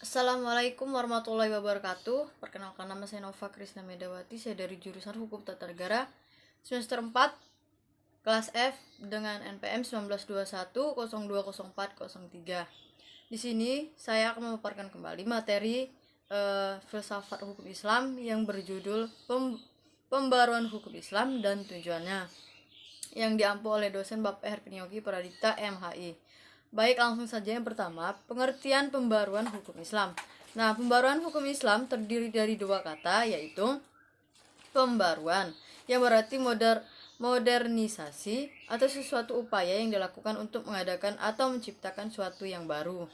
Assalamualaikum warahmatullahi wabarakatuh. Perkenalkan, nama saya Nova Krisna Medawati. Saya dari jurusan Hukum Tata Negara semester 4 kelas F dengan NPM 1921020403. Di sini saya akan memaparkan kembali materi filsafat hukum Islam yang berjudul Pembaruan Hukum Islam dan Tujuannya, yang diampu oleh dosen Bapak Herpinyogi Pradipta MHI. Baik, langsung saja. Yang pertama, pengertian pembaruan hukum Islam. Nah, pembaruan hukum Islam terdiri dari dua kata, yaitu pembaruan, yang berarti modernisasi atau sesuatu upaya yang dilakukan untuk mengadakan atau menciptakan suatu yang baru.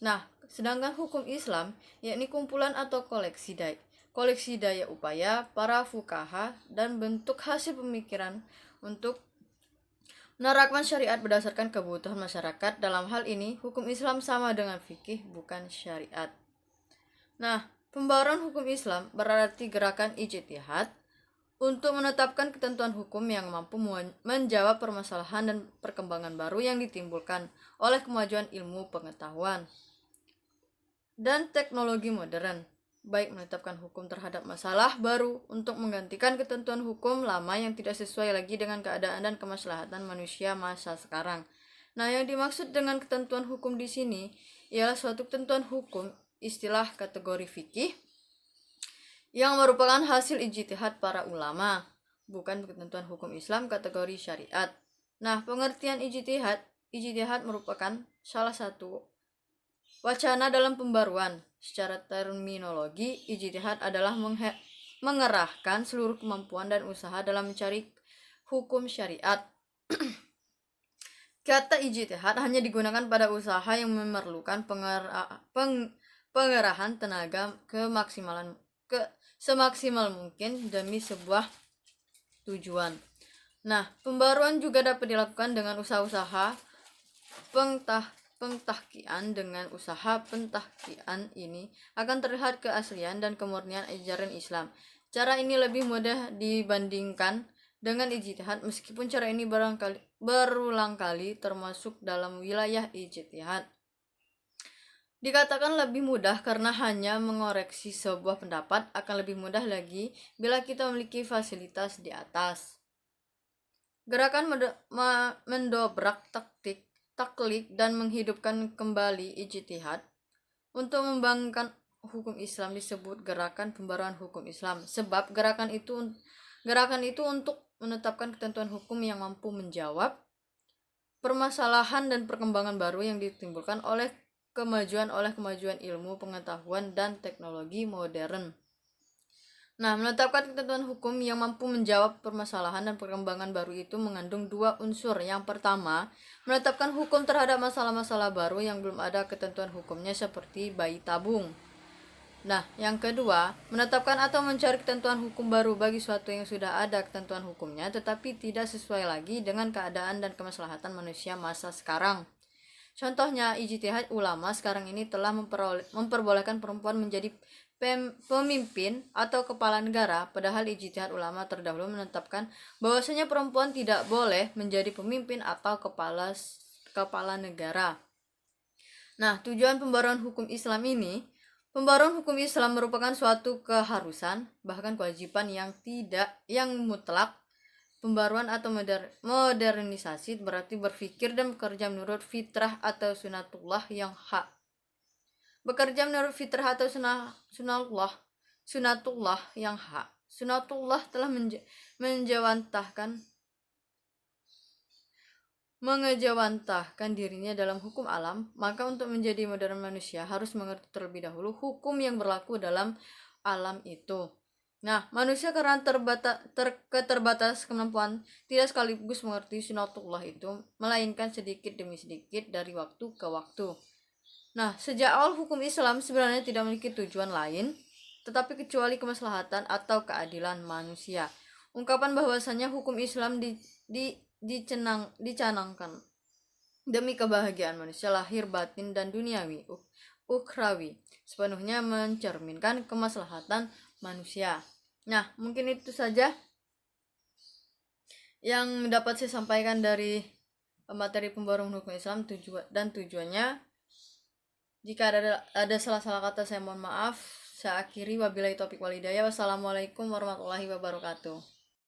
Nah, sedangkan hukum Islam yakni kumpulan atau koleksi daya upaya para fukaha dan bentuk hasil pemikiran untuk menerapkan syariat berdasarkan kebutuhan masyarakat. Dalam hal ini, hukum Islam sama dengan fikih, bukan syariat. Nah, pembaruan hukum Islam berarti gerakan ijtihad untuk menetapkan ketentuan hukum yang mampu menjawab permasalahan dan perkembangan baru yang ditimbulkan oleh kemajuan ilmu pengetahuan dan teknologi modern, baik menetapkan hukum terhadap masalah baru untuk menggantikan ketentuan hukum lama yang tidak sesuai lagi dengan keadaan dan kemaslahatan manusia masa sekarang. Nah, yang dimaksud dengan ketentuan hukum di sini ialah suatu ketentuan hukum, istilah kategori fikih, yang merupakan hasil ijtihad para ulama, bukan ketentuan hukum Islam kategori syariat. Nah, pengertian ijtihad merupakan salah satu wacana dalam pembaruan. Secara terminologi, ijtihad adalah mengerahkan seluruh kemampuan dan usaha dalam mencari hukum syariat. Kata ijtihad hanya digunakan pada usaha yang memerlukan pengerahan tenaga semaksimal mungkin demi sebuah tujuan. Nah, pembaruan juga dapat dilakukan dengan usaha-usaha pentahkian. Dengan usaha pentahkian ini akan terlihat keaslian dan kemurnian ajaran Islam. Cara ini lebih mudah dibandingkan dengan ijtihad, meskipun cara ini berulang kali termasuk dalam wilayah ijtihad. Dikatakan lebih mudah karena hanya mengoreksi sebuah pendapat, akan lebih mudah lagi bila kita memiliki fasilitas di atas. Gerakan mendobrak taklid dan menghidupkan kembali ijtihad untuk membangunkan hukum Islam disebut gerakan pembaruan hukum Islam, sebab gerakan itu untuk menetapkan ketentuan hukum yang mampu menjawab permasalahan dan perkembangan baru yang ditimbulkan oleh kemajuan ilmu pengetahuan dan teknologi modern. Nah, menetapkan ketentuan hukum yang mampu menjawab permasalahan dan perkembangan baru itu mengandung dua unsur. Yang pertama, menetapkan hukum terhadap masalah-masalah baru yang belum ada ketentuan hukumnya seperti bayi tabung. Nah, yang kedua, menetapkan atau mencari ketentuan hukum baru bagi suatu yang sudah ada ketentuan hukumnya tetapi tidak sesuai lagi dengan keadaan dan kemaslahatan manusia masa sekarang. Contohnya, ijtihad ulama sekarang ini telah memperbolehkan perempuan menjadi pemimpin atau kepala negara, padahal ijtihad ulama terdahulu menetapkan bahwasanya perempuan tidak boleh menjadi pemimpin atau kepala negara. Nah, tujuan pembaruan hukum Islam ini, pembaruan hukum Islam merupakan suatu keharusan, bahkan kewajiban yang mutlak. Pembaruan atau modernisasi berarti berpikir dan bekerja menurut fitrah atau sunatullah yang hak. Bekerja menurut fitrah atau sunatullah yang hak. Sunatullah telah mengejawantahkan dirinya dalam hukum alam, maka untuk menjadi modern manusia harus mengerti terlebih dahulu hukum yang berlaku dalam alam itu. Nah, manusia karena keterbatas kemampuan tidak sekaligus mengerti sunatullah itu, melainkan sedikit demi sedikit dari waktu ke waktu. Nah, sejak awal hukum Islam sebenarnya tidak memiliki tujuan lain tetapi kecuali kemaslahatan atau keadilan manusia. Ungkapan bahwasanya hukum Islam dicanangkan demi kebahagiaan manusia lahir, batin, dan duniawi, ukhrawi, sepenuhnya mencerminkan kemaslahatan manusia. Nah, mungkin itu saja yang dapat saya sampaikan dari materi pembaruan hukum Islam dan tujuannya. Jika ada salah-salah kata saya mohon maaf. Saya akhiri, wabillahi taufiq walhidayah. Wassalamualaikum warahmatullahi wabarakatuh.